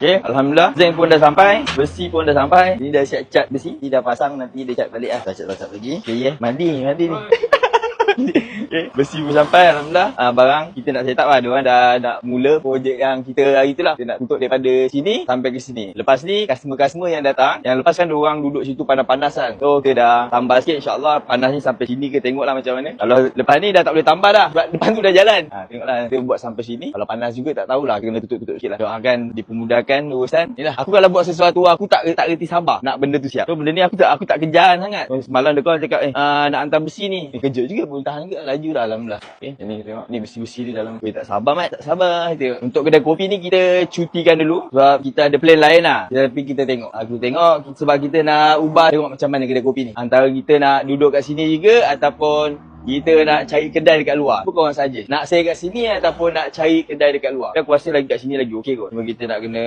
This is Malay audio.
Okay, Alhamdulillah. Zinc pun dah sampai. Besi pun dah sampai. Ni dah siap cat besi. Ni dah pasang, nanti dia cat balik lah. Cat lagi. Okay, mandi ni. Okay, besi pun sampai Alhamdulillah. Barang kita nak set up lah. Diorang dah nak mula projek yang kita hari tu lah. Kita nak tutup daripada sini sampai ke sini. Lepas ni customer-customer yang datang, yang lepas kan diorang duduk situ panas-panas kan. So kita dah tambah sikit, insyaAllah panas ni sampai sini ke, tengok lah macam mana. Kalau lepas ni dah tak boleh tambah dah, sebab depan tu dah jalan. Tengoklah kita buat sampai sini. Kalau panas juga tak tahulah, kena tutup-tutup sikit lah. Doakan dipermudahkan urusan. Inilah, aku kalau buat sesuatu aku tak reti sabar nak benda tu siap. So benda ni aku tak kejar sangat. Semalam dia call cakap nak hantar besi ni. Kejut juga, boleh tahan juga, laju dah Alhamdulillah. Okay, ni tengok ni besi-besi di dalam. Tak sabar Mat, tak sabar. Untuk kedai kopi ni kita cutikan dulu sebab kita ada plan lain lah. Tapi kita tengok. Aku tengok sebab kita nak ubah, tengok macam mana kedai kopi ni. Antara kita nak duduk kat sini juga ataupun kita nak cari kedai dekat luar. Apa korang saja? Nak stay kat sini ataupun nak cari kedai dekat luar? Aku rasa lagi kat sini lagi okey kot. Cuma kita nak kena